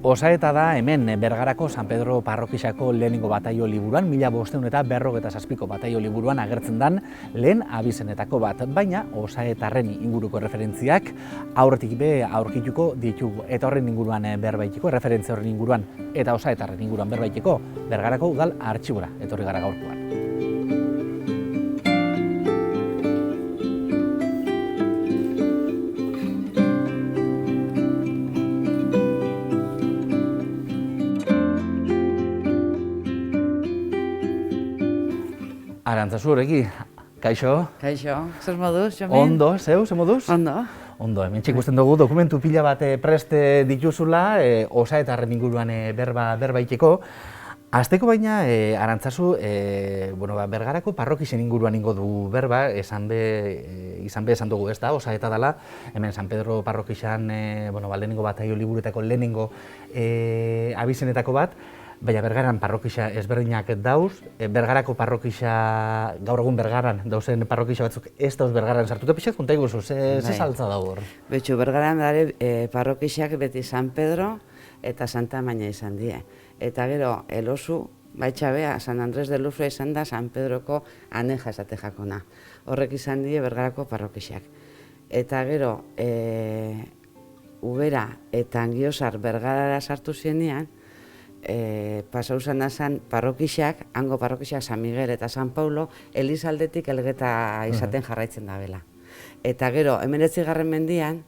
Osaeta da hemen Bergarako San Pedro parrokixako lehenengo bataio liburuan, 1557ko bataio liburuan agertzen dan lehen abizenetako bat, baina osaetarren inguruko referentziak aurretik be aurkituko ditugu. Eta horren inguruan berbaitiko, referentzia horren inguruan eta osaetarren inguruan berbaitiko, Bergarako Udal Artxibora etorri gara gaurkoan. Arantzazu horreki, kaixo? Kaixo, zer moduz, Jomin? Ondo, zeu, zer moduz? Ondo. Ondo, hemen ikusten dugu dokumentu pila bat prest dituzula, osaetarren inguruan berbaiteko. Hasteko baina, Arantzazu, Bergarako parrokixen inguruan ingo du berba, izan be esan dugu, ez da, osaeta dela, hemen San Pedro parrokixan, lehenengo bataio liburuetako lehenengo abizenetako bat, baina Bergaran parrokixa ezberdinak dauz, Bergarako parrokixa, gaur egun Bergaran dauzen parrokixa batzuk ez dauz Bergaran sartuta, pixat konta iguzu, ze saltza dago hor? Betxu, Bergaran dara parrokixak beti San Pedro eta Santa Maña izan die. Eta gero, elosu, baitxabea, San Andrés de Lufra izan da San Pedroko aneja esate jakona. Horrek izan die Bergarako parrokixak. Eta gero, Ubera eta Angiosar Bergarara sartu zienean, pasau zan parrokixak, hango parrokixak San Miguel eta San Paulo, Elizaldetik Elgeta izaten jarraitzen da bela. Eta gero, 19. mendian,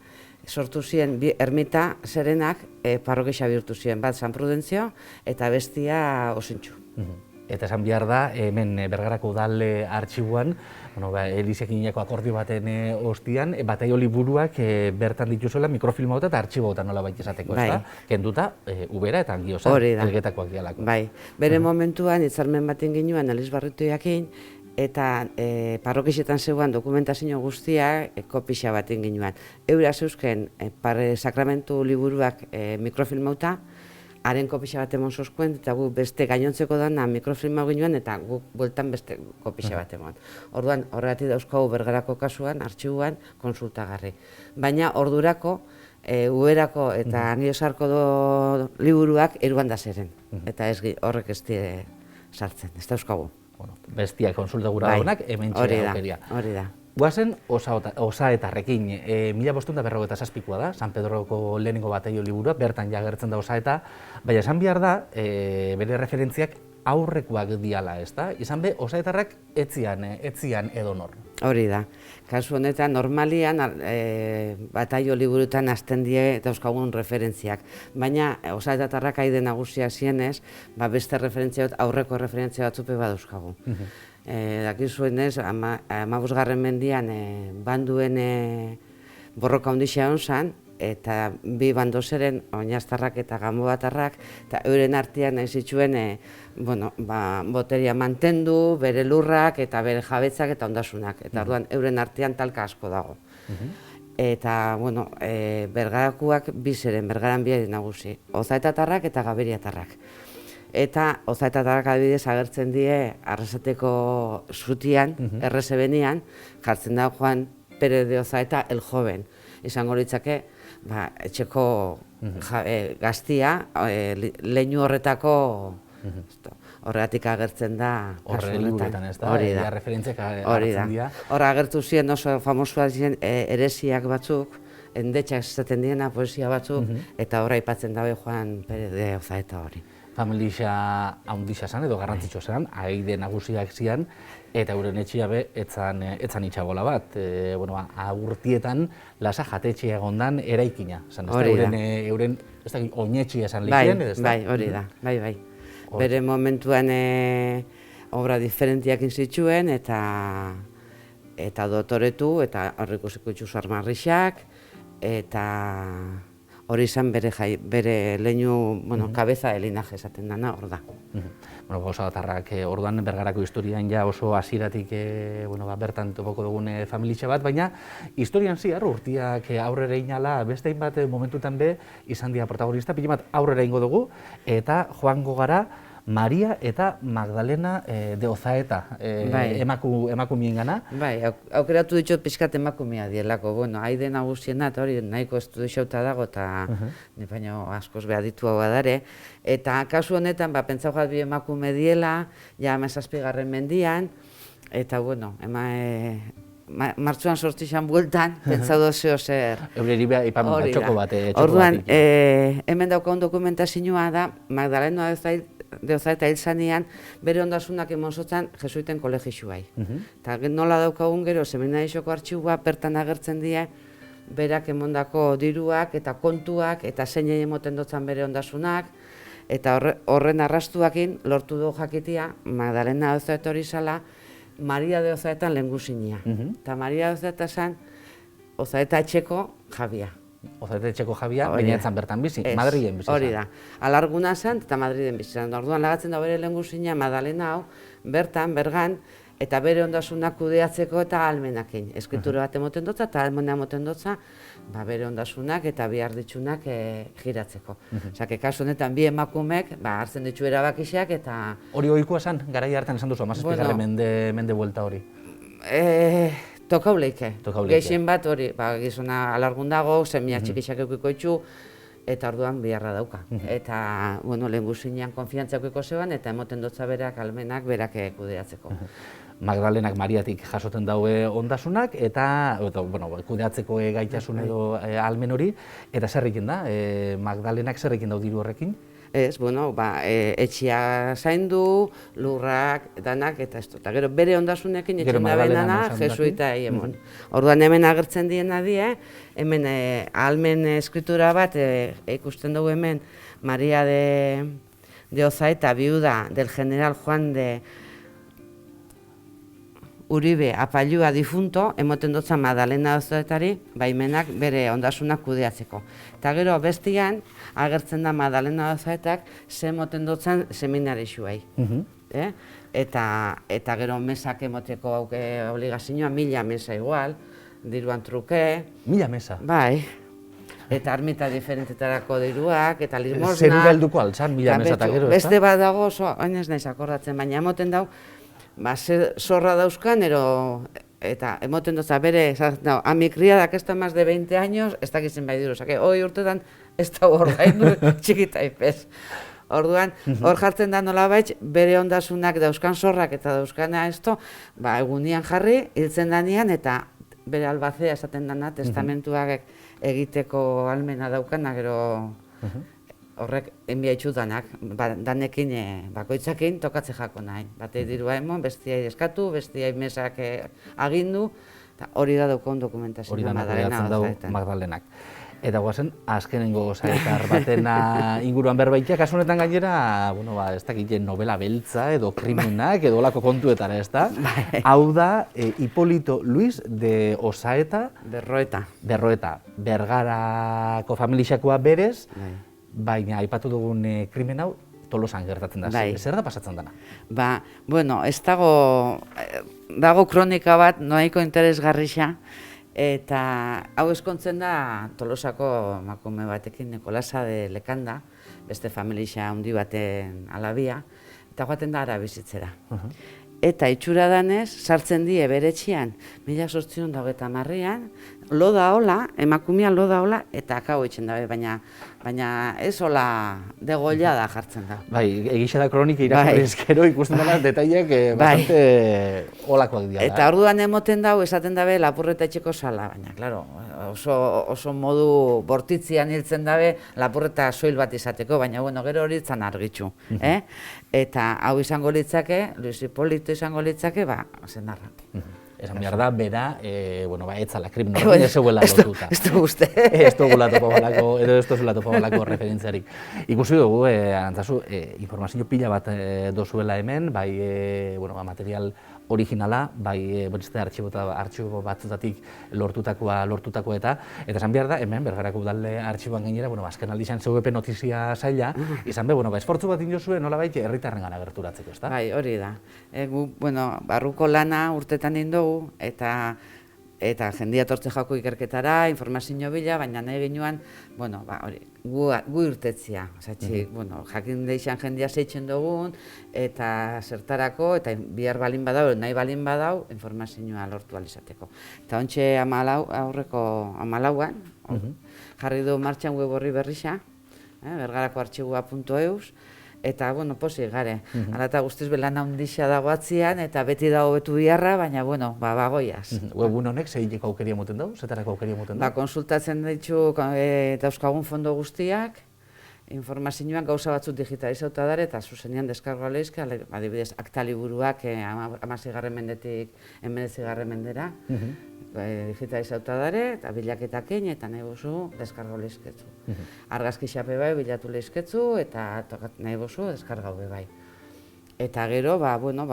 sortu ziren ermita zerenak parrokixa bihurtu ziren, bat San Prudentzio eta bestia Osintxu. Eta esan behar da, hemen Bergarako Udal Artxiboan, Eliziak inako akordio baten ostian, bataio liburuak bertan dituzuela mikrofilma eta artxiboetan nola baita esateko, ez da? Kenduta, Ubera eta Angiosar, Elgetakoak dialako. Bai, bere momentuan, hitzarmen baten ginuan, Aliz Barrituiakin, eta parrokixetan zegoen dokumentazio guztia kopixa baten ginuan. Eura zeuzken sakramentu liburuak mikrofilmauta, haren kopixa bat emon zozkuen, eta gu beste gainontzeko dana mikrofilmau ginuan, eta gu bueltan beste kopixa bat emon. Orduan, horregatik dauzkagu Bergarako kasuan, artxibuan, konsultagarri. Baina, ordurako, Uberako eta Angiosarko liburuak eruan da zeren. Eta horrek ez die sartzen, ez dauzkagu. Bestia konsulta gura daunak, hemen txera aukeria. Hori da. Guazen osaetarrekin, 1557koa da, San Pedroko lehenengo bataio liburua, bertan jagertzen da osaeta, baina esan behar da, bere referentziak aurrekoak diala, ez da? Izan be, osaetarrak etzian edonor. Hori da. Kasu honetan, normalian, bataio liburuetan hasten die dauzkagun referentziak. Baina, osaetarrak aide nagusia zienez, beste referentzia aurreko referentzia batzupe badauzkagu. Dakizuenez, 15. mendian banduen borroka ondixea hon zan, eta bi bandozeren, Oinaztarrak eta Ganbobatarrak, eta euren artean zituen boteria mantendu, bere lurrak eta bere jabetzak eta ondasunak. Eta orduan euren artean talka asko dago. Eta, Bergarakoak bi zeren, Bergaran bi nagusi, Ozaetatarrak eta Gaberiatarrak. Eta Ozaetatarrak adibidez agertzen die Arrasateko zutian, errezebenian, jartzen da Juan Pérez de Ozaeta el Joven. Izango litzake, etxeko gaztia, leinu horretako, horregatik agertzen da kasu honetan. Hori da, referentziak agertzen dira. Horra agertu ziren oso famosua ziren heresiak batzuk, endetxak esaten diena poesia batzuk, eta horra aipatzen dabe Juan Pérez de Ozaeta hori. Familia handixa zan edo garrantzitsua zan, aide nagusiak zian, eta euren etxea be etzan itxagola bat. Agurtietan lasa jatetxea egondan eraikina. Euren oinetxea esan lehien, ez da? Bai, hori da, bai. Bere momentuan obra diferentiak inzituen, eta dotoretu, eta horreko ikusiko armarrixak, eta hori izan bere leinu, kabeza de linaje esaten dana, hor da. Osaetarrak orduan Bergarako historian ja oso hasieratik bertan topoko dugun familia bat, baina historian zehar urtiak aurrera inala beste hainbat momentutan be izan dira protagonista, pila bat aurrera ingo dugu, eta joango gara Maria eta Magdalena de Ozaeta emakumiengana. Bai, aukeratu ditut pixkat emakumea dielako, bueno, haide nagusiena, eta hori nahiko estudiauta dago, eta baina askoz behar ditu hau badare. Eta kasu honetan, pentsau jat bi emakume diela, ja 17. mendian, eta bueno, martxuan sortxan bueltan, pentsau dozeo zer. Eureri behar ipamen txoko bat. Orduan, hemen daukagun dokumentazioa da, Magdalena de Ozaeta hil zanean, bere ondasunak emonsotzan jesuiten kolegixuai. Eta nola daukagun gero, seminarizoko artxiua, bertan agertzen die, berak emondako diruak eta kontuak, eta zeinei emoten dotzan bere ondasunak, eta horren arrastuakin lortu du jakitia, Magdalena de Ozaeta hori zala, Maria de Ozaetan lehengusinia. Eta Maria de Ozaeta zen, Ozaeta etxeko jabia. Ozaeta etxeko jabia, baina etzan bertan bizi, Madrilen bizi. Hori da, alarguna zen eta Madrilen bizi zen. Orduan lagatzen da bere lehengusinia Magdalena hau, bertan, bergan, eta bere ondasunak kudeatzeko eta ahalmenakin. Eskritura bat emoten dotza eta ahalmena emoten dotza, bere ondasunak eta behar ditsunak giratzeko. Osea, kasu honetan bi emakumek hartzen ditu erabakixak eta... Hori ohikoa zen, garai hartan esan duzu, 17. mende buelta hori. Tokau leike. Gehien bat hori, gizona alargun dago, semia txikixak eukiko itxu, eta orduan beharra dauka. Eta, bueno, lehengusinean konfiantza eukiko zeban, eta emoten dotza berak almenak berak kudeatzeko. Magdalenak Mariatik jasoten daue ondasunak, eta kudeatzeko gaitasun edo almen hori, eta zer egin da? Magdalenak zer egin dau diru horrekin? Ez, bueno, etxia zaindu, lurrak, danak, eta ez dut. Eta gero bere ondasunekin etxen da benana, jesuita emon. Orduan hemen agertzen diena die, hemen ahalmen eskritura bat ikusten dugu hemen Maria de Ozaeta, viuda del general Juan de Uribe Apallua difunto, emoten dutza Magdalena de Ozaetari, baimenak bere ondasunak kudeatzeko. Eta gero bestian, agertzen da Magdalena de Ozaetak, ze emoten dutzen seminarixuei. Eta gero mesak emoteko obligazioa, 1000 mesa igual, diruan truke. 1000 mesa? Bai. Eta armita diferentetarako diruak, eta limosna. Zeru galduko altzan 1000 mesa eta gero, ez da? Beste bat dago oso, baina ez naiz akordatzen, baina emoten dau, zorra dauzkan, eta emoten dutza bere, a mi criada que está más de 20 años, ez dakitzen bai diru, hoi urtetan ez da hor gaindu txikita ipez. Orduan, hor jartzen da nolabait, bere ondasunak dauzkan zorrak eta dauzkana esto, egunian jarri, hiltzen danean, eta bere albacea esaten dana, testamentuak egiteko almena daukana, gero horrek enbia itxutanak, danekin bakoitzakin tokatze jako nahi. Batei dirua emon, bestiai eskatu, bestiai mesak agindu, hori da daukon dokumentazioa. Hori da nagoeatzen dau Magdalenak. Eta guazen, azkenengo Ozaetar batena inguruan berbaitea, kasu honetan gainera, ez dakit novela beltza edo krimenak edo olako kontuetara, ez da? Hau da, Hipólito Luis de Ozaeta Berroeta. Bergarako familixakoa berez, baina aipatu dugun krimen hau Tolosan gertatzen da. Zer da pasatzen dena? Bueno, ez dago kronika bat nahiko interesgarrixa, eta hau eskontzen da Tolosako emakume batekin, Nikolasa de Lekanda, beste familia handi baten alabia, eta joaten da ara bizitzera. Eta itxura danez, sartzen die bere etxean, 1830an, loda hola, emakumea loda hola, eta akabo itxen dabe, baina ez hola degoila da jartzen da. Bai, egixe da kronika irakurriz gero ikusten dela detaileak bastante holakoak dira. Eta orduan emoten dau, esaten dabe lapurreta etxeko sala, baina, klaro, oso modu bortitzian hiltzen dabe lapurreta soil bat izateko, baina, bueno, gero hori itzan argitxu. Eta hau izango litzake, Luis Hipólito izango litzake, zenarra. Esan behar da, bera, etzala krimen horrekin ez zegoela lotuta. Ez du uste. Ez dugula topa balako referentziarik. Ikusi dugu, Arantzazu, informazio pila bat dozuela hemen, bai material originala, bai beste artxibo batzutatik lortutako eta esan behar da, hemen, Bergarako udalde artxiboan gainera, azken aldi izan zeuepen notizia zaila, izan be, esfortzu bat indiozue nolabait herritarren gana gerturatzeko, ezta? Bai, hori da. Barruko lana urtetan indugu, eta eta jendia tortze jako ikerketara, informazio bila, baina nahi genuen, bueno, hori, gu irtetzia, bueno, jakin deixan jendia zeitzen dugun, eta zertarako, eta bihar balin badau, nahi balin badau, informazioa lortu alizateko. Eta ontxe aurreko 14an, jarri du martxan web horri berrisa, bergarakoartxigua.eus, eta, bueno, posik gare. Hala eta guztiz belan handixa dago atzian, eta beti dago betu biharra, baina, bueno, bagoiaz. Webun honek zeileko aukeria moten dugu? Zetarako aukeria moten dugu? Konsultatzen ditu dauzkagun fondo guztiak, informazioan gauza batzuk digitalizauta dara, eta zuzenean deskargoa lehizke, adibidez, akta liburuak 16. mendetik 19. mendera, digitalizauta dara, eta bilaketakin, eta nahi bozu deskargau lehizketzu. Argazki xape bai bilatu lehizketzu, eta nahi bozu deskargau bai. Eta gero,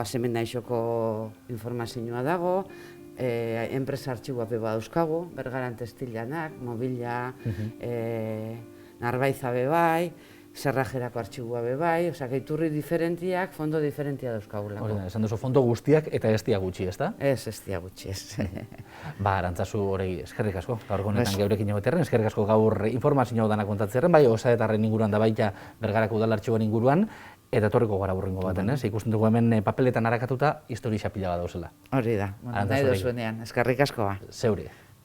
semen naixoko informazioa dago, enpresa artxiboa beba dauzkagu, Bergaran testilanak, mobila, Narbaiza bebai, Zerrajerako artxigua bebai, iturri diferentiak, fondo diferentia dauzkagulako. Hori da, esan duzu fondo guztiak eta ez dia gutxi, ez da? Ez dia gutxi, ez. Arantzazu horregi, eskerrik asko, gaur honetan geurekin egoterren, eskerrik asko gaur informazio dana kontatzerren, bai, Osaetarren inguruan da baita Bergarako udalartxiboan inguruan, eta etorriko gara burringo baten, ez? Ikusten dugu hemen papeletan harakatuta, histori xapila bat dauzela. Hori da, nahi dozuenean, eskerrik askoa. Zeure.